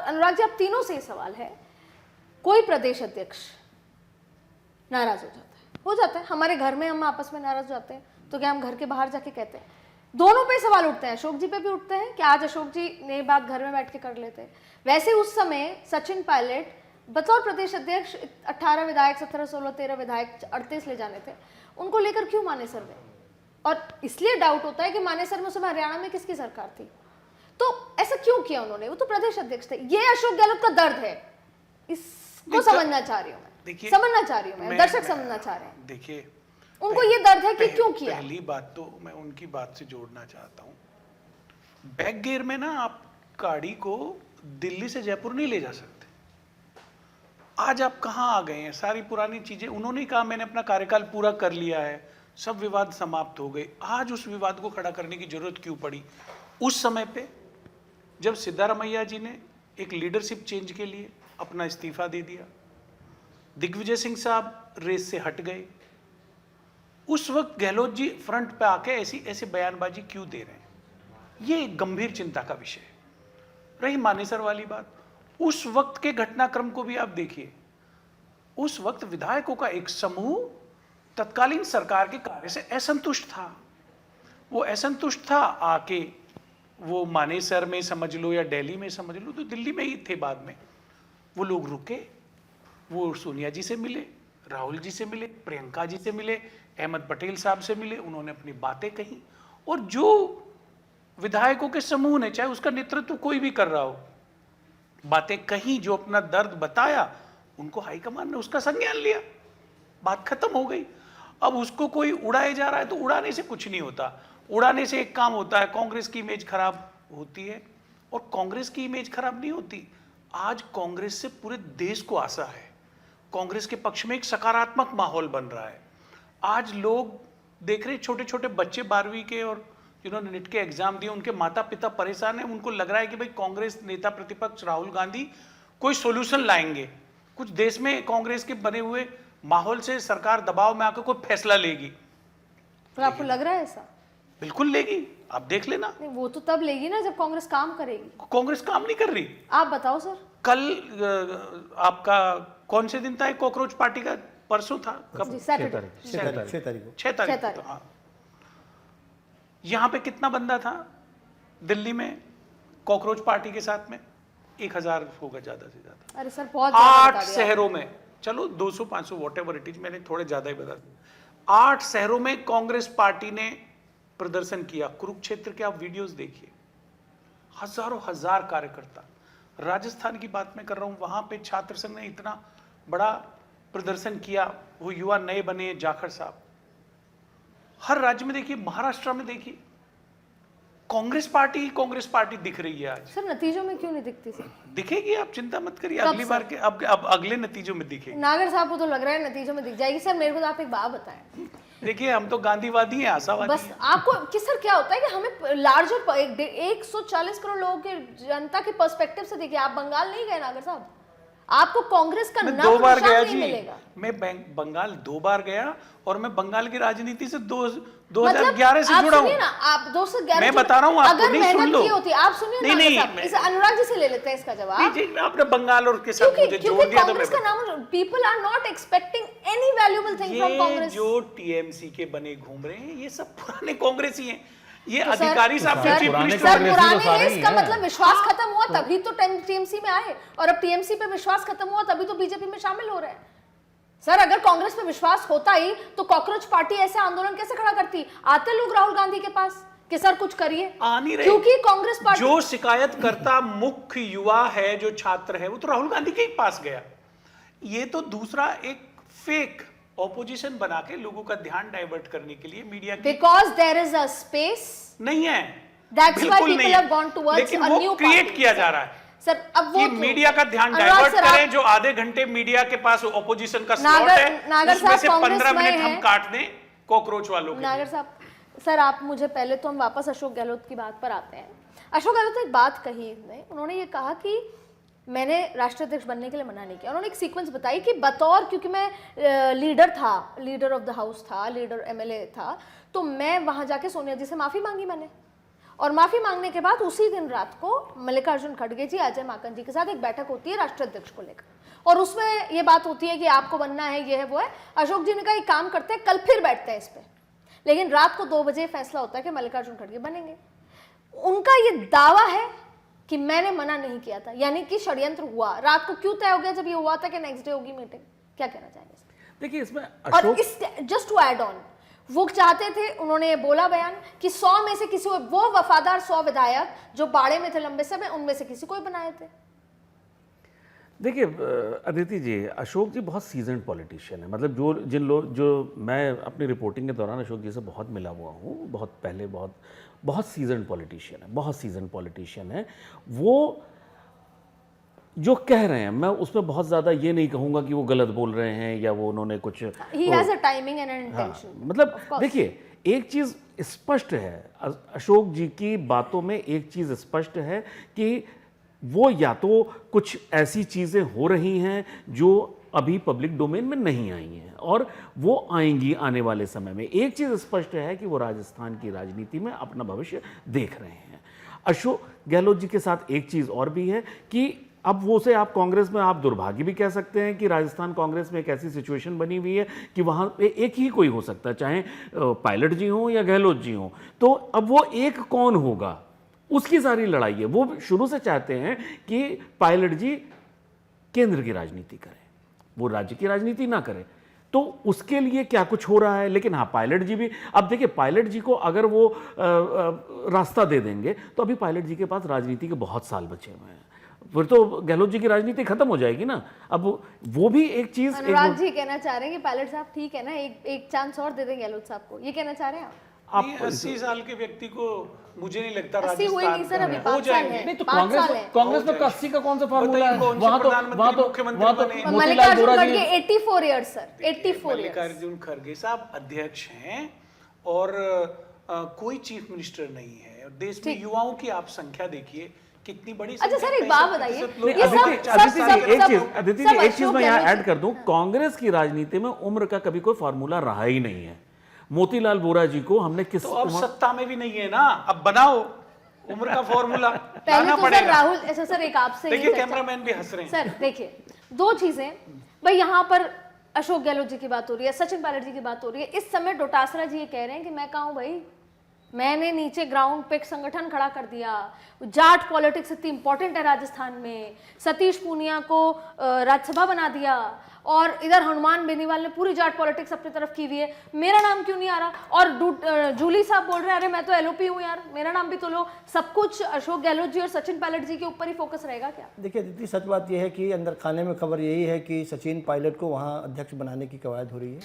अनुराग जी, आप तीनों से ही सवाल है, कोई प्रदेश अध्यक्ष नाराज हो जाता है, हमारे घर में हम आपस में नाराज हो जाते हैं, तो क्या हम घर के बाहर जाके कहते हैं? दोनों पे सवाल उठते हैं, अशोक जी पे भी उठते हैं कि आज अशोक जी ने बात घर में बैठ के कर लेते हैं। वैसे उस समय सचिन पायलट बतौर प्रदेश अध्यक्ष 18 विधायक, 17, 16, 13 विधायक, 38 ले जाने थे, उनको लेकर क्यों मानेसर गए? और इसलिए डाउट होता है कि मानेसर में उस समय हरियाणा में किसकी सरकार थी, तो ऐसा क्यों किया उन्होंने? वो तो प्रदेश अध्यक्ष थे। ये अशोक गहलोत का दर्द है, इसको समझना चाह रही हूँ मैं, समझना चाह रही हूँ मैं, दर्शक समझना चाह रहे हैं। देखिए, उनको ये दर्द है कि क्यों किया। पहली बात तो मैं उनकी बात से जोड़ना चाहता हूँ, बैक गियर में ना आप गाड़ी को दिल्ली से जयपुर नहीं ले जा सकते। आज आप कहाँ आ गए हैं? सारी पुरानी चीजें, उन्होंने कहा मैंने अपना कार्यकाल पूरा कर लिया है, सब विवाद समाप्त हो गए। आज उस विवाद को खड़ा करने की जरूरत क्यों पड़ी? उस समय पे जब सिद्धारमैया जी ने एक लीडरशिप चेंज के लिए अपना इस्तीफा दे दिया, दिग्विजय सिंह साहब रेस से हट गए, उस वक्त गहलोत जी फ्रंट पे आके ऐसी बयानबाजी क्यों दे रहे हैं? ये एक गंभीर चिंता का विषय है। रही मानेसर वाली बात, उस वक्त के घटनाक्रम को भी आप देखिए। उस वक्त विधायकों का एक समूह तत्कालीन सरकार के कार्य से असंतुष्ट था। वो असंतुष्ट था, आके वो मानेसर में समझ लो या दिल्ली में समझ लो, तो दिल्ली में ही थे बाद में। वो लोग रुके, वो सोनिया जी से मिले, राहुल जी से मिले, प्रियंका जी से मिले, अहमद पटेल साहब से मिले, उन्होंने अपनी बातें कही। और जो विधायकों के समूह ने, चाहे उसका नेतृत्व कोई भी कर रहा हो, बातें कही, जो अपना दर्द बताया, उनको हाईकमान ने उसका संज्ञान लिया, बात खत्म हो गई। अब उसको कोई उड़ाए जा रहा है, तो उड़ाने से कुछ नहीं होता। उड़ाने से एक काम होता है, कांग्रेस की इमेज खराब होती है, और कांग्रेस की इमेज खराब नहीं होती। आज कांग्रेस से पूरे देश को आशा है, कांग्रेस के पक्ष में एक सकारात्मक माहौल बन रहा है। आज लोग देख रहे, छोटे छोटे बच्चे 12वीं के और जिन्होंने नेट के एग्जाम दिए, उनके माता पिता परेशान हैं। उनको लग रहा है कि भाई कांग्रेस नेता प्रतिपक्ष राहुल गांधी कोई सोल्यूशन लाएंगे, कुछ देश में कांग्रेस के बने हुए माहौल से सरकार दबाव में आकर कोई फैसला लेगी। तो आपको लग रहा है ऐसा? बिल्कुल लेगी, आप देख लेना। नहीं, वो तो तब लेगी ना जब कांग्रेस काम करेगी। कांग्रेस काम नहीं कर रही। आप बताओ सर। कल आपका कौन से दिन था कॉकरोच पार्टी का? परसों था, कब? 6 तारीख को। हाँ, यहाँ पे कितना बंदा था दिल्ली में कॉकरोच पार्टी के साथ में? 1000 होगा ज्यादा से ज्यादा। अरे सर, बहुत 8 शहरों में, चलो 200-500 वॉटेवर इट इज, मैंने थोड़े ज्यादा ही बता दिया। 8 शहरों में कांग्रेस पार्टी ने प्रदर्शन किया। कुरुक्षेत्र के आप वीडियोस देखिए, हजारों हजार कार्यकर्ता। राजस्थान की बात मैं कर रहा हूं, वहां पे छात्र संघ ने इतना बड़ा प्रदर्शन किया, वो युवा नए बने जाखड़ साहब। हर राज्य में देखिए, महाराष्ट्र में देखिए, कांग्रेस पार्टी दिख रही है आज। सर नतीजों में क्यों नहीं दिखती सर? दिखेगी, आप चिंता मत करिए, अगली बार के अब अगले नतीजों में दिखेगी। नागर साहब को तो लग रहा है नतीजों में दिख जाएगी। सर मेरे को तो आप एक बात बताएं। देखिए, हम तो गांधीवादी हैं, आशावादी बस आपको कि सर क्या होता है कि हमें लार्जर 140 करोड़ लोगों के जनता के पर्सपेक्टिव से देखिए। आप बंगाल नहीं गए नागर साहब, आपको कांग्रेस का नाम 2 बार गया जी, मिलेगा। मैं बंगाल 2 बार गया, और मैं बंगाल की राजनीति से 2011 से जुड़ा हूँ। आप 2011 मैं बता रहा हूँ आपको, अगर नहीं सुन लो। होती, आप सुनिए नहीं, इसे अनुराग जी से ले लेते हैं इसका जवाब। नहीं जी, आपने बंगाल और के साथ मुझे जोड़ दिया, तो कांग्रेस का नाम, people are not expecting any valuable thing from Congress. जो टीएमसी के बने घूम रहे हैं, ये सब पुराने कांग्रेसी हैं। ये अधिकारी साहब जो चीफ मिनिस्टर पुराने, इसका मतलब विश्वास खत्म हुआ तभी तो टीएमसी में आए, और अब टीएमसी पे विश्वास खत्म हुआ तभी तो बीजेपी में शामिल हो रहे हैं। सर अगर कांग्रेस पे विश्वास होता ही तो कॉकरोच पार्टी ऐसे आंदोलन कैसे खड़ा करती? आते लोग राहुल गांधी के पास कि सर कुछ करिए, आ नहीं रहे। क्योंकि कांग्रेस पार्टी जो शिकायत करता मुख्य युवा है, जो छात्र है, वो तो राहुल गांधी के ही पास गया। ये तो दूसरा एक फेक ऑपोजिशन बना के लोगों का ध्यान डाइवर्ट करने के लिए मीडिया की, because there is a space नहीं है, that's why people have gone towards लेकिन अ वो न्यू क्रिएट किया जा रहा है सर। अब वो मीडिया का ध्यान डाइवर्ट करें, जो आधे घंटे मीडिया के पास ऑपोजिशन का स्लॉट है, उसमें से 15 मिनट हम काट दें कॉकरोच वालों के। नागर साहब, सर आप मुझे पहले तो हम वापस अशोक गहलोत की बात पर आते हैं। अशोक गहलोत ने एक बात कही, उन्होंने ये कहा कि मैंने राष्ट्रीय अध्यक्ष बनने के लिए मना नहीं किया। उन्होंने एक सीक्वेंस बताई कि बतौर, क्योंकि मैं लीडर था, लीडर ऑफ द हाउस था, लीडर एमएलए था, तो मैं वहां जाके सोनिया जी से माफी मांगी मैंने, और माफी मांगने के बाद उसी दिन रात को मल्लिकार्जुन खड़गे जी, अजय माकन जी के साथ एक बैठक होती है राष्ट्रीय अध्यक्ष को लेकर, और उसमें ये बात होती है कि आपको बनना है, ये है वो है। अशोक जी ने कहा एक काम करते हैं, कल फिर बैठते हैं इस पे, लेकिन रात को 2 बजे फैसला होता है कि मल्लिकार्जुन खड़गे बनेंगे। उनका ये दावा है कि मैंने मना नहीं किया था, यानी कि षड्यंत्र हुआ। रात को क्यों तय हो गया जब ये हुआ था कि नेक्स्ट डे होगी मीटिंग? क्या कहना चाहेंगे? देखिए इसमें और अशोक, इस जस्ट टू ऐड ऑन, वो चाहते थे, उन्होंने ये बोला बयान कि 100 में से किसी वो वफादार 100 विधायक जो बाड़े में थे लंबे समय, उनमें से किसी को ही बनाए थे। देखिए अदिति जी, अशोक जी बहुत सीजन्ड पॉलिटिशियन है। मतलब जो मैं अपनी रिपोर्टिंग के दौरान अशोक जी से बहुत मिला हुआ हूँ, बहुत पहले, बहुत सीजन्ड पॉलिटिशियन है, बहुत सीजन्ड पॉलिटिशियन है। वो जो कह रहे हैं, मैं उसमें बहुत ज़्यादा ये नहीं कहूँगा कि वो गलत बोल रहे हैं या वो उन्होंने कुछ He has a timing and an intention. मतलब देखिए एक चीज़ स्पष्ट है, अशोक जी की बातों में एक चीज़ स्पष्ट है कि वो या तो कुछ ऐसी चीज़ें हो रही हैं जो अभी पब्लिक डोमेन में नहीं आई हैं और वो आएंगी आने वाले समय में। एक चीज़ स्पष्ट है कि वो राजस्थान की राजनीति में अपना भविष्य देख रहे हैं। अशोक गहलोत जी के साथ एक चीज़ और भी है कि अब वो से आप कांग्रेस में आप दुर्भाग्य भी कह सकते हैं कि राजस्थान कांग्रेस में एक ऐसी सिचुएशन बनी हुई है कि वहाँ पे एक ही कोई हो सकता है, चाहे पायलट जी हों या गहलोत जी हों। तो अब वो एक कौन होगा, उसकी सारी लड़ाई है। वो शुरू से चाहते हैं कि पायलट जी केंद्र की राजनीति करें, वो राज्य की राजनीति ना करें। तो उसके लिए क्या कुछ हो रहा है। लेकिन हाँ, पायलट जी भी, अब देखिए पायलट जी को अगर वो रास्ता दे देंगे तो अभी पायलट जी के पास राजनीति के बहुत साल बचे हुए हैं, फिर तो गहलोत जी की राजनीति खत्म हो जाएगी ना। अब वो भी एक चीज, अनुराग जी कहना चाह रहे हैं कि पायलट साहब ठीक है ना, एक चांस और दे दें गहलोत साहब को, ये कहना चाह रहे हैं आप? नहीं, 80 साल के व्यक्ति को मुझे नहीं लगता 80 हुए नहीं सर, अभी 5 साल है। नहीं तो 5 साल है। कांग्रेस में 80 का कौन सा फार्मूला है? बताइए, वहां तो प्रधानमंत्री, मुख्यमंत्री बने। मोतीलाल मल्लिकार्जुन वोरा खड़गे जी 84 इयर्स सर, 84 इयर्स। मल्लिकार्जुन खड़गे साहब अध्यक्ष हैं और कोई चीफ मिनिस्टर नहीं है। और देश में युवाओं की आप संख्या देखिए कितनी बड़ी। अच्छा सर, एक बात बताइए, अदिति जी एक चीज मैं यहाँ ऐड कर दूं, कांग्रेस की राजनीति में उम्र का कभी कोई फार्मूला रहा ही नहीं है। मोतीलाल वोरा जी को हमने किस, तो अब सत्ता में भी नहीं है ना, अब बनाओ उम्र का फॉर्मूला। पहले तो सर राहुल, ऐसा सर एक आपसे देखिए कैमरामैन भी हंस रहे हैं। सर देखिए, 2 चीजें भाई, यहाँ पर अशोक गहलोत जी की बात हो रही है, सचिन पायलट जी की बात हो रही है। इस समय डोटासरा जी ये कह रहे हैं कि मैं कहूँ भाई, मैंने नीचे ग्राउंड पे एक संगठन खड़ा कर दिया, जाट पॉलिटिक्स इतनी इंपॉर्टेंट है राजस्थान में, सतीश पूनिया को राज्यसभा बना दिया, और इधर हनुमान बेनीवाल ने पूरी जाट पॉलिटिक्स अपनी तरफ की हुई है, मेरा नाम क्यों नहीं आ रहा? और जूली साहब बोल रहे हैं अरे मैं तो एलओपी हूँ यार, मेरा नाम भी तो लो। सब कुछ अशोक गहलोत जी और सचिन पायलट जी के ऊपर ही फोकस रहेगा क्या? देखिए दीदी, सच बात यह है कि अंदर खाने में खबर यही है कि सचिन पायलट को वहाँ अध्यक्ष बनाने की कवायद हो रही है,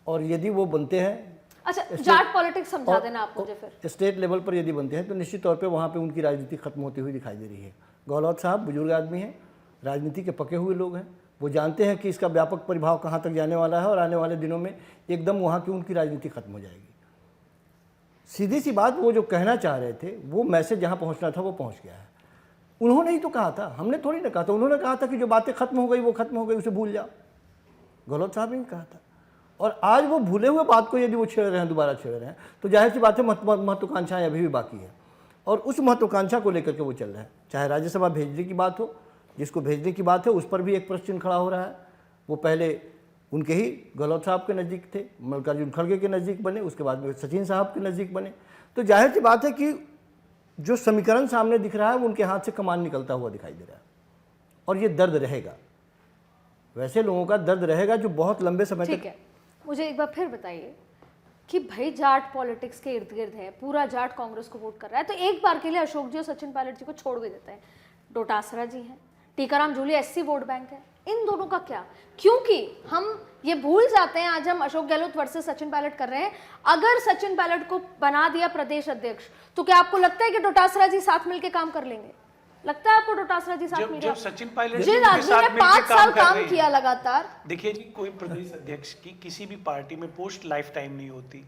और यदि वो बनते हैं, अच्छा जाट पॉलिटिक्स समझा देना आप मुझे फिर। स्टेट लेवल पर यदि बनते हैं तो निश्चित तौर पे वहाँ पे उनकी राजनीति खत्म होती हुई दिखाई दे रही है। गहलोत साहब बुजुर्ग आदमी हैं, राजनीति के पके हुए लोग हैं, वो जानते हैं कि इसका व्यापक प्रभाव कहाँ तक जाने वाला है और आने वाले दिनों में एकदम वहाँ की उनकी राजनीति खत्म हो जाएगी। सीधी सी बात, वो जो कहना चाह रहे थे वो मैसेज जहाँ पहुँचना था वो पहुँच गया है। उन्होंने ही तो कहा था, हमने थोड़ी ना कहा था। उन्होंने कहा था कि जो बातें खत्म हो गई वो खत्म हो गई, उसे भूल जाओ। गहलोत साहब ने कहा था, और आज वो भूले हुए बात को यदि वो छेड़ रहे हैं, दोबारा छेड़ रहे हैं, तो जाहिर सी बात है महत्वाकांक्षाएं अभी भी बाकी है, और उस महत्वाकांक्षा को लेकर के वो चल रहे हैं। चाहे राज्यसभा भेजने की बात हो, जिसको भेजने की बात है उस पर भी एक प्रश्न चिन्ह खड़ा हो रहा है। वो पहले उनके ही गहलोत साहब के नज़दीक थे, मल्लिकार्जुन खड़गे के नज़दीक बने, उसके बाद में सचिन साहब के नज़दीक बने। तो जाहिर सी बात है कि जो समीकरण सामने दिख रहा है वो उनके हाथ से कमान निकलता हुआ दिखाई दे रहा है, और ये दर्द रहेगा। वैसे लोगों का दर्द रहेगा जो बहुत लंबे समय ठीक है। मुझे एक बार फिर बताइए कि भाई जाट पॉलिटिक्स के इर्द गिर्द है, पूरा जाट कांग्रेस को वोट कर रहा है, तो एक बार के लिए अशोक जी और सचिन पायलट जी को छोड़ भी देते हैं। डोटासरा जी हैं, Tikaram Jully SC vote bank है, इन दोनों का क्या? क्योंकि हम ये भूल जाते हैं, आज हम अशोक गहलोत वर्सेस सचिन पायलट कर रहे हैं। अगर सचिन पायलट को बना दिया प्रदेश अध्यक्ष, तो क्या आपको लगता है कि डोटासरा जी साथ मिलकर काम कर लेंगे? लगता है आपको डोटासरा जी साथ जब सचिन पायलट जी जिस उनके आदमी साथ ने मिलकर 5 साल कर काम रहे हैं। किया लगातार। देखिए जी, कोई प्रदेश अध्यक्ष की किसी भी पार्टी में पोस्ट लाइफ टाइम नहीं होती।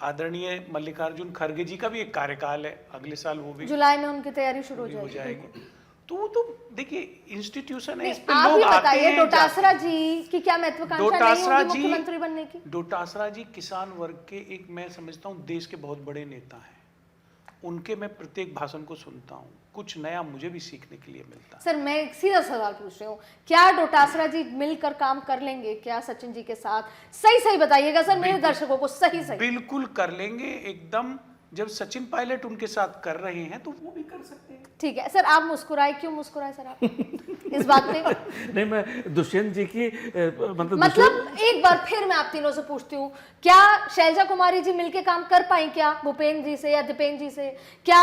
आदरणीय मल्लिकार्जुन खड़गे जी का भी एक कार्यकाल है, अगले साल वो भी जुलाई में उनकी तैयारी शुरू हो हो जाएगी। जाएगी। तो वो तो देखिए इंस्टीट्यूशन है, इस पे आप लोग ही आते बताइए हैं, डोटासरा जी की क्या महत्वाकांक्षा नहीं डोटासरा होगी जी मुख्यमंत्री बनने की? डोटासरा जी किसान वर्ग के एक, मैं समझता हूँ देश के बहुत बड़े नेता हैं। उनके मैं प्रत्येक भाषण को सुनता हूँ, कुछ नया मुझे भी सीखने के लिए मिलता है। सर मैं एक सीधा सवाल पूछ रही हूँ, क्या डोटासरा जी मिलकर काम कर लेंगे क्या सचिन जी के साथ? सही सही बताइएगा सर, मेरे दर्शकों को सही सही। बिल्कुल कर लेंगे एकदम। जब सचिन पायलट उनके साथ कर रहे हैं तो वो भी कर सकते हैं। ठीक है सर, आप मुस्कुराए, क्यों मुस्कुराए सर आप इस बात पे? नहीं, मैं दुष्यंत जी की मतलब एक बार फिर मैं आप तीनों से पूछती हूँ, क्या शैलजा कुमारी जी मिलके काम कर पाई क्या भूपेंद्र जी से या दीपेंद्र जी से? क्या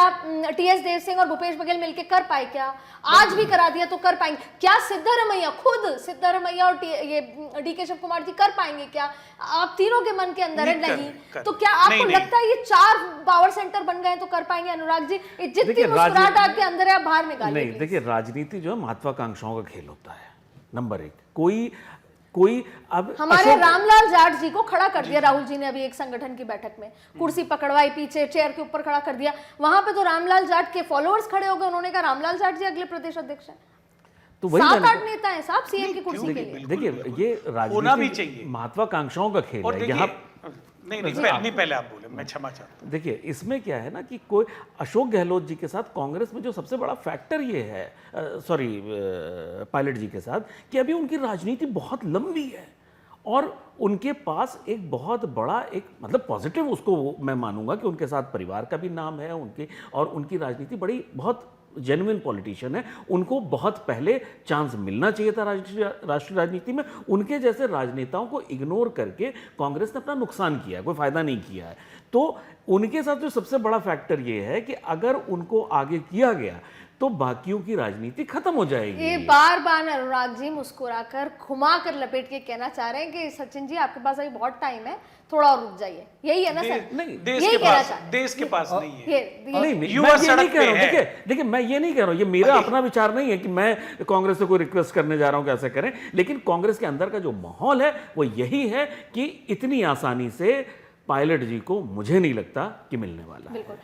टीएस देव सिंह और भूपेश बघेल मिलके कर पाए क्या? आज भी करा दिया तो कर पाएंगे क्या? सिद्धारमैया, खुद सिद्धारमैया और ये डीके शिव कुमार जी कर पाएंगे क्या? आप तीनों के मन के अंदर है नहीं, तो क्या आपको लगता है ये 4 पावर सेंटर बन गए तो कर पाएंगे? अनुराग जी, जितनी मुस्कुराहट आपके अंदर है आप बाहर निकालिए। नहीं, देखिए राजनीति जो है महत्वाकांक्षाओं का खेल होता है। नंबर 1, कोई अब हमारे रामलाल जाट जी को खड़ा कर दिया राहुल जी ने अभी एक संगठन की बैठक में, कुर्सी पकड़वाई, पीछे चेयर के ऊपर खड़ा कर दिया। वहां पे तो रामलाल जाट के फॉलोअर्स खड़े हो गए, उन्होंने कहा रामलाल जाट जी अगले प्रदेश अध्यक्ष हैं। तो वही 7-8 नेता हैं साहब सीएम की कुर्सी के लिए। देखिए ये होना भी राजनीति चाहिए। महत्वाकांक्षाओं का खेल और है देखिए, यहाँ। नहीं पहले आप बोले, मैं क्षमा चाहता हूँ। देखिए इसमें क्या है ना कि कोई अशोक गहलोत जी के साथ कांग्रेस में जो सबसे बड़ा फैक्टर ये है, पायलट जी के साथ, कि अभी उनकी राजनीति बहुत लंबी है और उनके पास एक बहुत बड़ा एक मतलब पॉजिटिव उसको मैं मानूंगा कि उनके साथ परिवार का भी नाम है उनके, और उनकी राजनीति बड़ी बहुत जेन्युइन पॉलिटिशियन है। उनको बहुत पहले चांस मिलना चाहिए था राष्ट्रीय राजनीति में। उनके जैसे राजनेताओं को इग्नोर करके कांग्रेस ने अपना नुकसान किया है, कोई फायदा नहीं किया है। तो उनके साथ जो सबसे बड़ा फैक्टर ये है कि अगर उनको आगे किया गया तो बाकियों की राजनीति खत्म हो जाएगी। ये बार बार अनुराग जी मुस्कुराकर घुमा कर लपेट के कहना चाह रहे हैं कि सचिन जी आपके पास अभी बहुत टाइम है, थोड़ा और रुक जाइए, यही है ना सर? नहीं, देश के पास नहीं है। नहीं, युवा मैं ये नहीं सड़क कह रहा पे हूँ। है। देखिए मैं ये नहीं कह रहा हूँ, ये मेरा अपना विचार नहीं है कि मैं कांग्रेस से कोई रिक्वेस्ट करने जा रहा हूँ कि ऐसा करें, लेकिन कांग्रेस के अंदर का जो माहौल है वो यही है कि इतनी आसानी से पायलट जी को मुझे नहीं लगता कि मिलने वाला है।